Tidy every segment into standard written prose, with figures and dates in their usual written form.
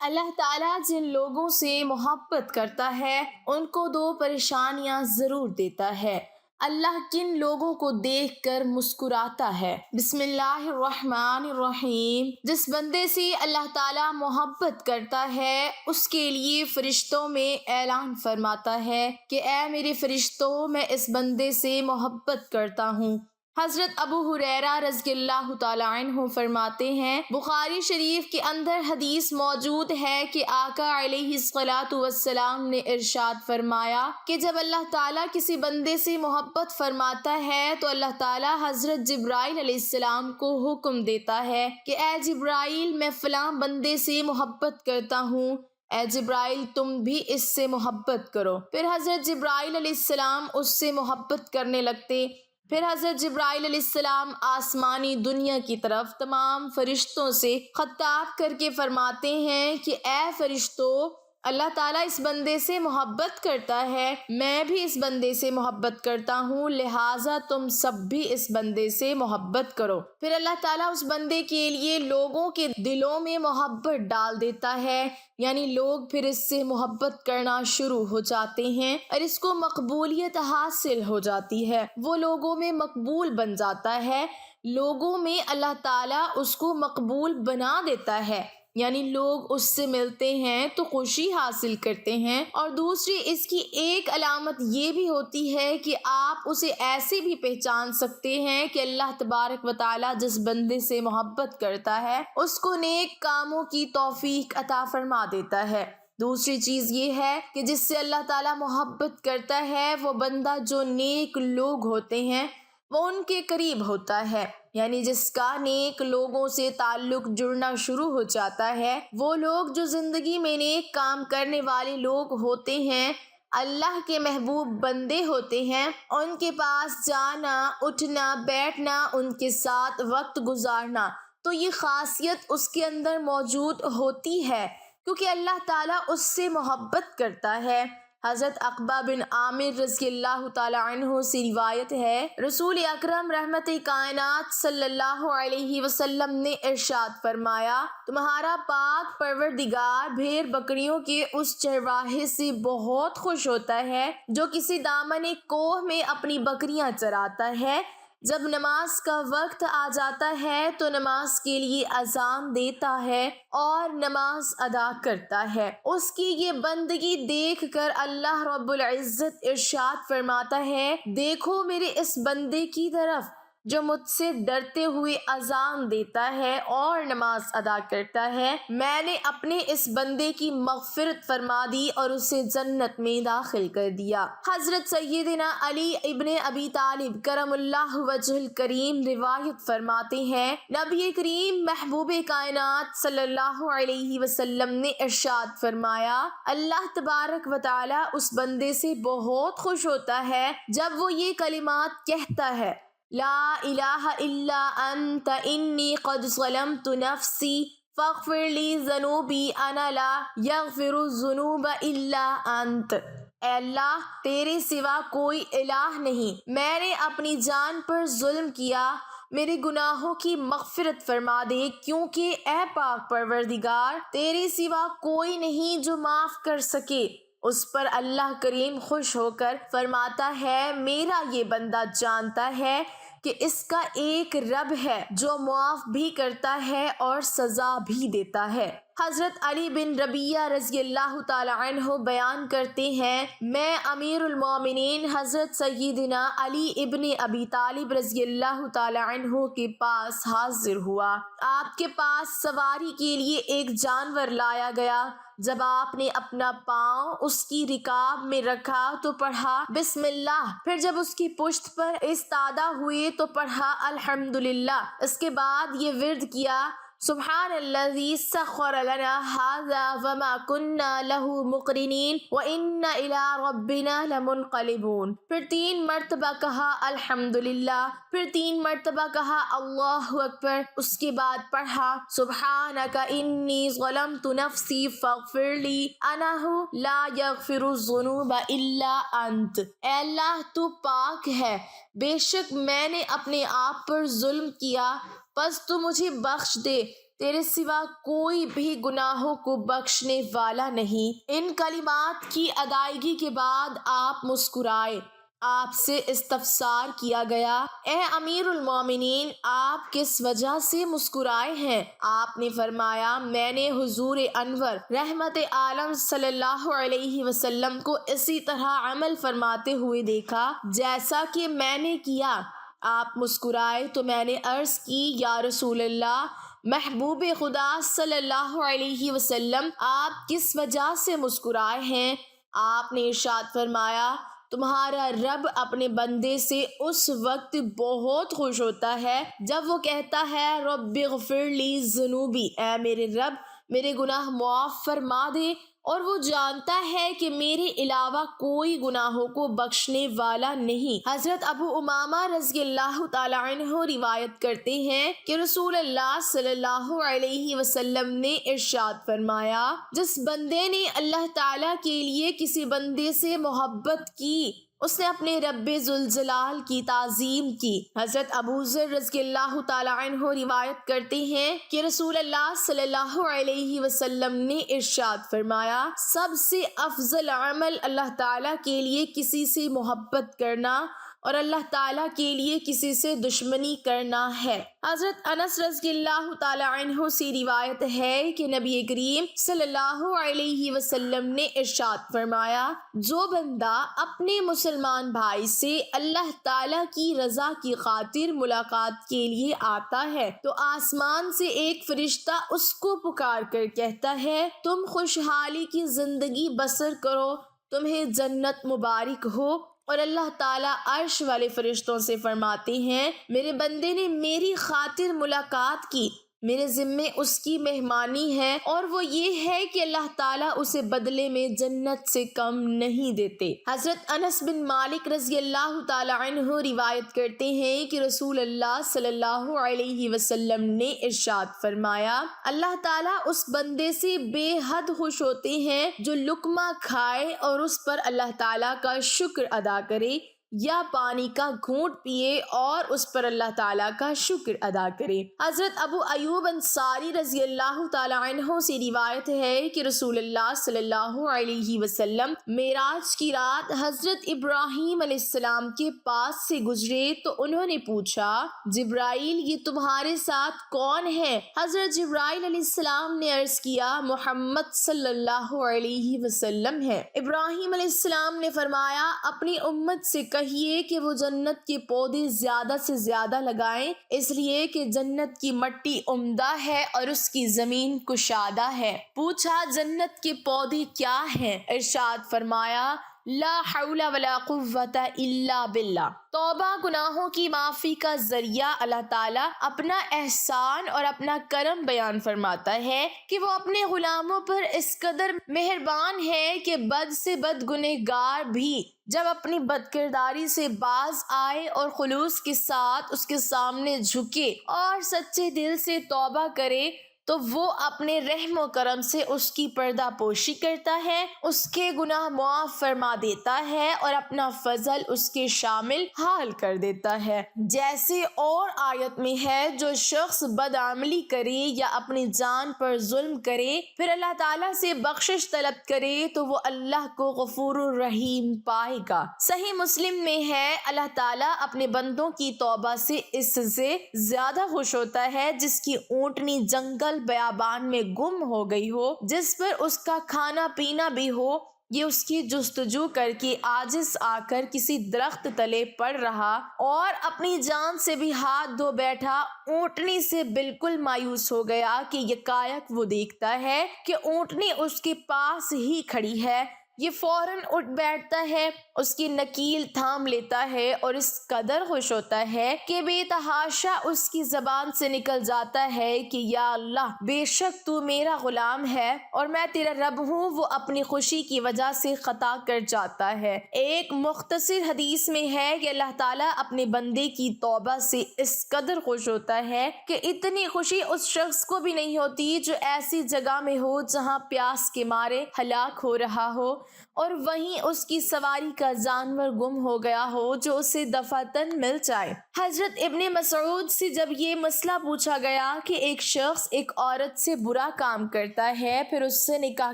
اللہ تعالیٰ جن لوگوں سے محبت کرتا ہے ان کو دو پریشانیاں ضرور دیتا ہے۔ اللہ کن لوگوں کو دیکھ کر مسکراتا ہے؟ بسم اللہ الرحمن الرحیم۔ جس بندے سے اللہ تعالیٰ محبت کرتا ہے اس کے لیے فرشتوں میں اعلان فرماتا ہے کہ اے میرے فرشتوں، میں اس بندے سے محبت کرتا ہوں۔ حضرت ابو ہریرہ رضی اللہ تعالیٰ عنہ فرماتے ہیں، بخاری شریف کے اندر حدیث موجود ہے کہ آقا علیہ الصلوۃ والسلام نے ارشاد فرمایا کہ جب اللہ تعالیٰ کسی بندے سے محبت فرماتا ہے تو اللہ تعالیٰ حضرت جبرائیل علیہ السلام کو حکم دیتا ہے کہ اے جبرائیل، میں فلاں بندے سے محبت کرتا ہوں، اے جبرائیل تم بھی اس سے محبت کرو۔ پھر حضرت جبرائیل علیہ السلام اس سے محبت کرنے لگتے۔ پھر حضرت جبرائیل علیہ السلام آسمانی دنیا کی طرف تمام فرشتوں سے خطاب کر کے فرماتے ہیں کہ اے فرشتوں، اللہ تعالیٰ اس بندے سے محبت کرتا ہے، میں بھی اس بندے سے محبت کرتا ہوں، لہٰذا تم سب بھی اس بندے سے محبت کرو۔ پھر اللہ تعالیٰ اس بندے کے لیے لوگوں کے دلوں میں محبت ڈال دیتا ہے، یعنی لوگ پھر اس سے محبت کرنا شروع ہو جاتے ہیں اور اس کو مقبولیت حاصل ہو جاتی ہے، وہ لوگوں میں مقبول بن جاتا ہے، لوگوں میں اللہ تعالیٰ اس کو مقبول بنا دیتا ہے، یعنی لوگ اس سے ملتے ہیں تو خوشی حاصل کرتے ہیں۔ اور دوسری اس کی ایک علامت یہ بھی ہوتی ہے کہ آپ اسے ایسے بھی پہچان سکتے ہیں کہ اللہ تبارک و تعالیٰ جس بندے سے محبت کرتا ہے اس کو نیک کاموں کی توفیق عطا فرما دیتا ہے۔ دوسری چیز یہ ہے کہ جس سے اللہ تعالیٰ محبت کرتا ہے وہ بندہ جو نیک لوگ ہوتے ہیں وہ ان کے قریب ہوتا ہے، یعنی جس کا نیک لوگوں سے تعلق جڑنا شروع ہو جاتا ہے، وہ لوگ جو زندگی میں نیک کام کرنے والے لوگ ہوتے ہیں، اللہ کے محبوب بندے ہوتے ہیں، ان کے پاس جانا، اٹھنا، بیٹھنا، ان کے ساتھ وقت گزارنا، تو یہ خاصیت اس کے اندر موجود ہوتی ہے کیونکہ اللہ تعالیٰ اس سے محبت کرتا ہے۔ حضرت عقبہ بن عامر رضی اللہ تعالیٰ عنہ سے روایت ہے، رسول اکرم رحمت کائنات صلی اللہ علیہ وسلم نے ارشاد فرمایا، تمہارا پاک پروردگار بھیڑ بکریوں کے اس چرواہے سے بہت خوش ہوتا ہے جو کسی دامن کوہ میں اپنی بکریاں چراتا ہے، جب نماز کا وقت آ جاتا ہے تو نماز کے لیے اذان دیتا ہے اور نماز ادا کرتا ہے۔ اس کی یہ بندگی دیکھ کر اللہ رب العزت ارشاد فرماتا ہے، دیکھو میرے اس بندے کی طرف جو مجھ سے ڈرتے ہوئے اذان دیتا ہے اور نماز ادا کرتا ہے، میں نے اپنے اس بندے کی مغفرت فرما دی اور اسے جنت میں داخل کر دیا۔ حضرت سیدنا علی ابن ابی طالب کرم اللہ وجہ الکریم روایت فرماتے ہیں، نبی کریم محبوب کائنات صلی اللہ علیہ وسلم نے ارشاد فرمایا، اللہ تبارک و تعالی اس بندے سے بہت خوش ہوتا ہے جب وہ یہ کلمات کہتا ہے، لا الہ الا انت انی قد ظلمت نفسی فاغفر لی ذنوبی انا لا یغفر الذنوب الا انت۔ اے اللہ، تیرے سوا کوئی الہ نہیں، میں نے اپنی جان پر ظلم کیا، میرے گناہوں کی مغفرت فرما دے، کیونکہ اے پاک پروردگار، تیرے سوا کوئی نہیں جو معاف کر سکے۔ اس پر اللہ کریم خوش ہو کر فرماتا ہے، میرا یہ بندہ جانتا ہے کہ اس کا ایک رب ہے جو معاف بھی کرتا ہے اور سزا بھی دیتا ہے۔ حضرت علی بن ربیعہ رضی اللہ تعالی عنہ بیان کرتے ہیں، میں امیر المومنین حضرت سیدنا علی ابن ابی طالب رضی اللہ تعالی عنہ کے پاس حاضر ہوا، آپ کے پاس سواری کے لیے ایک جانور لایا گیا، جب آپ نے اپنا پاؤں اس کی رکاب میں رکھا تو پڑھا بسم اللہ، پھر جب اس کی پشت پر استادہ ہوئے تو پڑھا الحمدللہ، اس کے بعد یہ ورد کیا، سبحان الذی سخر لنا ھذا وما کنا لہ مقرنین وإنا الی ربنا لمنقلبون۔ پھر 3 مرتبہ کہا الحمدللہ، پھر 3 مرتبہ کہا اللہ اکبر، اس کے بعد پڑھا سبحانک انی ظلمت نفسی فاغفر لی انہ لا یغفر الذنوب الا انت۔ اے اللہ، تو پاک ہے، بے شک میں نے اپنے آپ پر ظلم کیا، پس تو مجھے بخش دے، تیرے سوا کوئی بھی گناہوں کو بخشنے والا نہیں۔ ان کلمات کی ادائیگی کے بعد آپ مسکرائے۔ آپ سے استفسار کیا گیا، اے امیر المومنین، آپ کس وجہ سے مسکرائے ہیں؟ آپ نے فرمایا، میں نے حضور انور رحمت عالم صلی اللہ علیہ وسلم کو اسی طرح عمل فرماتے ہوئے دیکھا جیسا کہ میں نے کیا۔ آپ مسکرائے تو میں نے عرض کی، یا رسول اللہ، محبوب خدا صلی اللہ علیہ وسلم، آپ کس وجہ سے مسکرائے ہیں؟ آپ نے ارشاد فرمایا، تمہارا رب اپنے بندے سے اس وقت بہت خوش ہوتا ہے جب وہ کہتا ہے، رب اغفر لی ذنوبی، اے میرے رب میرے گناہ معاف فرما دے، اور وہ جانتا ہے کہ میرے علاوہ کوئی گناہوں کو بخشنے والا نہیں۔ حضرت ابو امامہ رضی اللہ تعالیٰ عنہ روایت کرتے ہیں کہ رسول اللہ صلی اللہ علیہ وسلم نے ارشاد فرمایا، جس بندے نے اللہ تعالیٰ کے لیے کسی بندے سے محبت کی، اس نے اپنے رب ذوالجلال کی تعظیم کی۔ حضرت ابو ذر رضی اللہ تعالیٰ عنہ روایت کرتے ہیں کہ رسول اللہ صلی اللہ علیہ وسلم نے ارشاد فرمایا، سب سے افضل عمل اللہ تعالیٰ کے لیے کسی سے محبت کرنا اور اللہ تعالیٰ کے لیے کسی سے دشمنی کرنا ہے۔ حضرت انس رضی اللہ تعالیٰ عنہ سے روایت ہے کہ نبی کریم صلی اللہ علیہ وسلم نے ارشاد فرمایا، جو بندہ اپنے مسلمان بھائی سے اللہ تعالیٰ کی رضا کی خاطر ملاقات کے لیے آتا ہے تو آسمان سے ایک فرشتہ اس کو پکار کر کہتا ہے، تم خوشحالی کی زندگی بسر کرو، تمہیں جنت مبارک ہو، اور اللہ تعالیٰ عرش والے فرشتوں سے فرماتے ہیں، میرے بندے نے میری خاطر ملاقات کی، میرے ذمے اس کی مہمانی ہے، اور وہ یہ ہے کہ اللہ تعالیٰ اسے بدلے میں جنت سے کم نہیں دیتے۔ حضرت انس بن مالک رضی اللہ تعالیٰ عنہ روایت کرتے ہیں کہ رسول اللہ صلی اللہ علیہ وسلم نے ارشاد فرمایا، اللہ تعالیٰ اس بندے سے بے حد خوش ہوتے ہیں جو لقمہ کھائے اور اس پر اللہ تعالیٰ کا شکر ادا کرے، یا پانی کا گھونٹ پیے اور اس پر اللہ تعالیٰ کا شکر ادا کرے۔ حضرت ابو ایوب انصاری رضی اللہ تعالیٰ عنہ سے روایت ہے کہ رسول اللہ صلی اللہ علیہ وسلم معراج کی رات حضرت ابراہیم علیہ السلام کے پاس سے گزرے تو انہوں نے پوچھا، جبرائیل، یہ تمہارے ساتھ کون ہے؟ حضرت جبرائیل علیہ السلام نے عرض کیا، محمد صلی اللہ علیہ وسلم ہے۔ ابراہیم علیہ السلام نے فرمایا، اپنی امت سے کہیے کہ وہ جنت کے پودے زیادہ سے زیادہ لگائیں، اس لیے کہ جنت کی مٹی عمدہ ہے اور اس کی زمین کشادہ ہے۔ پوچھا، جنت کے پودے کیا ہیں؟ ارشاد فرمایا، لا حول ولا قوت الا باللہ۔ توبہ گناہوں کی معافی کا ذریعہ اللہ تعالیٰ اپنا احسان اور اپنا کرم بیان فرماتا ہے کہ وہ اپنے غلاموں پر اس قدر مہربان ہے کہ بد سے بد گنہگار بھی جب اپنی بد کرداری سے باز آئے اور خلوص کے ساتھ اس کے سامنے جھکے اور سچے دل سے توبہ کرے تو وہ اپنے رحم و کرم سے اس کی پردہ پوشی کرتا ہے، اس کے گناہ معاف فرما دیتا ہے اور اپنا فضل اس کے شامل حال کر دیتا ہے۔ جیسے اور آیت میں ہے، جو شخص بدعملی کرے یا اپنی جان پر ظلم کرے پھر اللہ تعالیٰ سے بخشش طلب کرے تو وہ اللہ کو غفور الرحیم پائے گا۔ صحیح مسلم میں ہے، اللہ تعالیٰ اپنے بندوں کی توبہ سے اس سے زیادہ خوش ہوتا ہے جس کی اونٹنی جنگل بیابان میں گم ہو گئی ہو، جس پر اس کا کھانا پینا بھی ہو، یہ اس کی جستجو کر کے عاجز آ کر کسی درخت تلے پڑ رہا اور اپنی جان سے بھی ہاتھ دھو بیٹھا، اونٹنی سے بالکل مایوس ہو گیا کہ یکایک وہ دیکھتا ہے کہ اونٹنی اس کے پاس ہی کھڑی ہے، یہ فوراً اٹھ بیٹھتا ہے، اس کی نکیل تھام لیتا ہے اور اس قدر خوش ہوتا ہے کہ بے تحاشا اس کی زبان سے نکل جاتا ہے کہ یا اللہ، بے شک تو میرا غلام ہے اور میں تیرا رب ہوں۔ وہ اپنی خوشی کی وجہ سے خطا کر جاتا ہے۔ ایک مختصر حدیث میں ہے کہ اللہ تعالیٰ اپنے بندے کی توبہ سے اس قدر خوش ہوتا ہے کہ اتنی خوشی اس شخص کو بھی نہیں ہوتی جو ایسی جگہ میں ہو جہاں پیاس کے مارے ہلاک ہو رہا ہو، اور وہیں اس کی سواری کا جانور گم ہو گیا ہو جو اسے دفعتاً مل جائے۔ حضرت ابن مسعود سے جب یہ مسئلہ پوچھا گیا کہ ایک شخص ایک عورت سے برا کام کرتا ہے پھر اس سے نکاح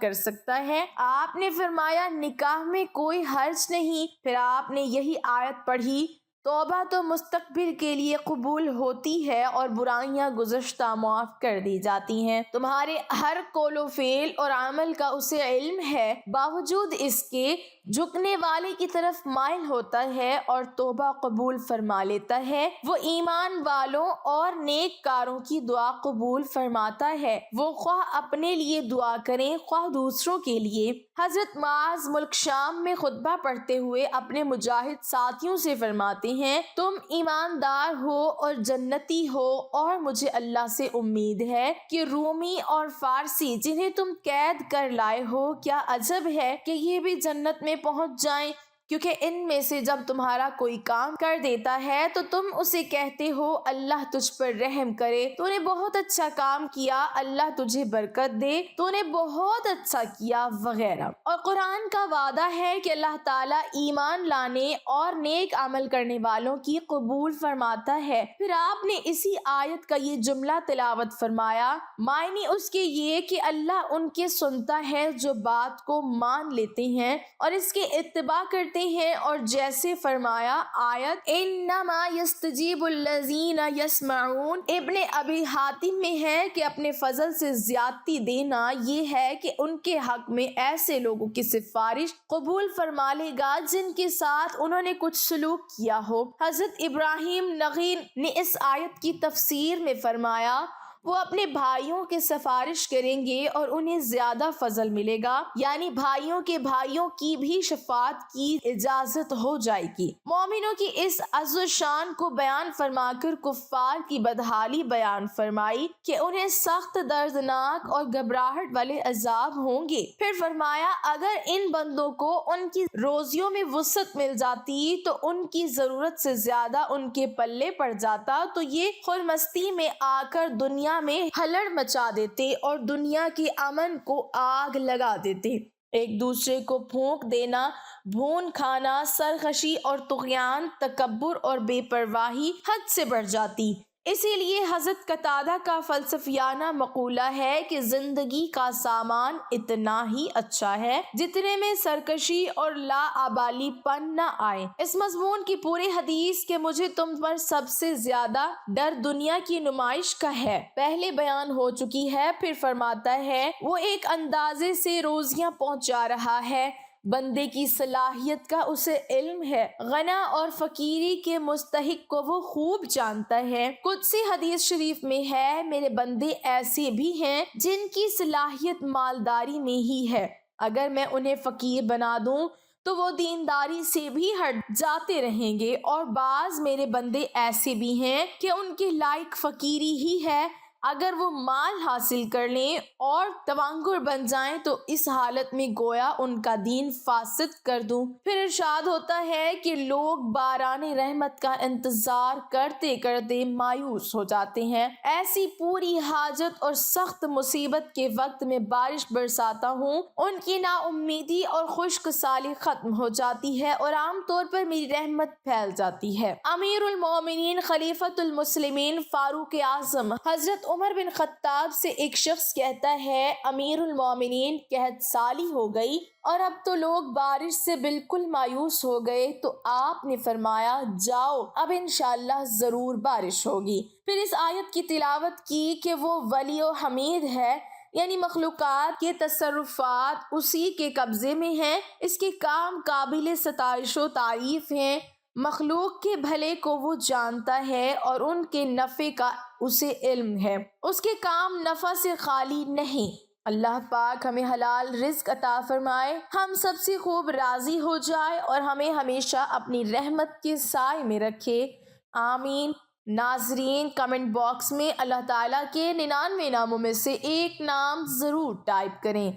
کر سکتا ہے، آپ نے فرمایا نکاح میں کوئی حرج نہیں۔ پھر آپ نے یہی آیت پڑھی، توبہ تو مستقبل کے لیے قبول ہوتی ہے اور برائیاں گزشتہ معاف کر دی جاتی ہیں۔ تمہارے ہر قول و فعل اور عمل کا اسے علم ہے، باوجود اس کے جھکنے والے کی طرف مائل ہوتا ہے اور توبہ قبول فرما لیتا ہے۔ وہ ایمان والوں اور نیک کاروں کی دعا قبول فرماتا ہے، وہ خواہ اپنے لیے دعا کریں خواہ دوسروں کے لیے۔ حضرت معاذ ملک شام میں خطبہ پڑھتے ہوئے اپنے مجاہد ساتھیوں سے فرماتے ہیں، تم ایماندار ہو اور جنتی ہو، اور مجھے اللہ سے امید ہے کہ رومی اور فارسی جنہیں تم قید کر لائے ہو، کیا عجب ہے کہ یہ بھی جنت میں پہنچ جائیں، کیونکہ ان میں سے جب تمہارا کوئی کام کر دیتا ہے تو تم اسے کہتے ہو اللہ تجھ پر رحم کرے، تو نے بہت اچھا کام کیا، اللہ تجھے برکت دے، تو نے بہت اچھا کیا، وغیرہ۔ اور قرآن کا وعدہ ہے کہ اللہ تعالیٰ ایمان لانے اور نیک عمل کرنے والوں کی قبول فرماتا ہے۔ پھر آپ نے اسی آیت کا یہ جملہ تلاوت فرمایا، معنی اس کے یہ کہ اللہ ان کے سنتا ہے جو بات کو مان لیتے ہیں اور اس کے اتباع کرتے ہیں، اور جیسے فرمایا آیت انما یستجیب الذین یسمعون۔ ابن ابی حاتم میں ہے کہ اپنے فضل سے زیادتی دینا یہ ہے کہ ان کے حق میں ایسے لوگوں کی سفارش قبول فرما لے گا جن کے ساتھ انہوں نے کچھ سلوک کیا ہو۔ حضرت ابراہیم نغی نے اس آیت کی تفسیر میں فرمایا، وہ اپنے بھائیوں کے سفارش کریں گے اور انہیں زیادہ فضل ملے گا، یعنی بھائیوں کے بھائیوں کی بھی شفاعت کی اجازت ہو جائے گی۔ مومنوں کی اس عز و شان کو بیان فرما کر کفار کی بدحالی بیان فرمائی کہ انہیں سخت دردناک اور گھبراہٹ والے عذاب ہوں گے۔ پھر فرمایا اگر ان بندوں کو ان کی روزیوں میں وسعت مل جاتی تو ان کی ضرورت سے زیادہ ان کے پلے پڑ جاتا تو یہ خرمستی میں آ کر دنیا میں ہلڑ مچا دیتے اور دنیا کے امن کو آگ لگا دیتے۔ ایک دوسرے کو پھونک دینا، بھون کھانا، سرکشی اور طغیان، تکبر اور بے پرواہی حد سے بڑھ جاتی۔ اسی لیے حضرت قتادہ کا فلسفیانہ مقولہ ہے کہ زندگی کا سامان اتنا ہی اچھا ہے جتنے میں سرکشی اور لاابالی پن نہ آئے۔ اس مضمون کی پوری حدیث کہ مجھے تم پر سب سے زیادہ ڈر دنیا کی نمائش کا ہے پہلے بیان ہو چکی ہے۔ پھر فرماتا ہے وہ ایک اندازے سے روزیاں پہنچا رہا ہے، بندے کی صلاحیت کا اسے علم ہے، غنا اور فقیری کے مستحق کو وہ خوب جانتا ہے۔ قدسی حدیث شریف میں ہے میرے بندے ایسے بھی ہیں جن کی صلاحیت مالداری میں ہی ہے، اگر میں انہیں فقیر بنا دوں تو وہ دینداری سے بھی ہٹ جاتے رہیں گے، اور بعض میرے بندے ایسے بھی ہیں کہ ان کے لائق فقیری ہی ہے، اگر وہ مال حاصل کر لیں اور توانگر بن جائیں تو اس حالت میں گویا ان کا دین فاسد کر دوں۔ پھر ارشاد ہوتا ہے کہ لوگ باران رحمت کا انتظار کرتے کرتے مایوس ہو جاتے ہیں، ایسی پوری حاجت اور سخت مصیبت کے وقت میں بارش برساتا ہوں، ان کی نا امیدی اور خشک سالی ختم ہو جاتی ہے اور عام طور پر میری رحمت پھیل جاتی ہے۔ امیر المومنین خلیفۃ المسلمین فاروق اعظم حضرت عمر بن خطاب سے ایک شخص کہتا ہے امیر المومنین قحط سالی ہو گئی اور اب تو لوگ بارش سے بالکل مایوس ہو گئے، تو آپ نے فرمایا جاؤ اب انشاءاللہ ضرور بارش ہوگی۔ پھر اس آیت کی تلاوت کی کہ وہ ولی و حمید ہے، یعنی مخلوقات کے تصرفات اسی کے قبضے میں ہیں، اس کے کام قابل ستائش و تعریف ہیں، مخلوق کے بھلے کو وہ جانتا ہے اور ان کے نفع کا اسے علم ہے، اس کے کام نفع سے خالی نہیں۔ اللہ پاک ہمیں حلال رزق عطا فرمائے، ہم سب سے خوب راضی ہو جائے اور ہمیں ہمیشہ اپنی رحمت کے سائے میں رکھے، آمین۔ ناظرین کمنٹ باکس میں اللہ تعالیٰ کے 99 ناموں میں سے ایک نام ضرور ٹائپ کریں۔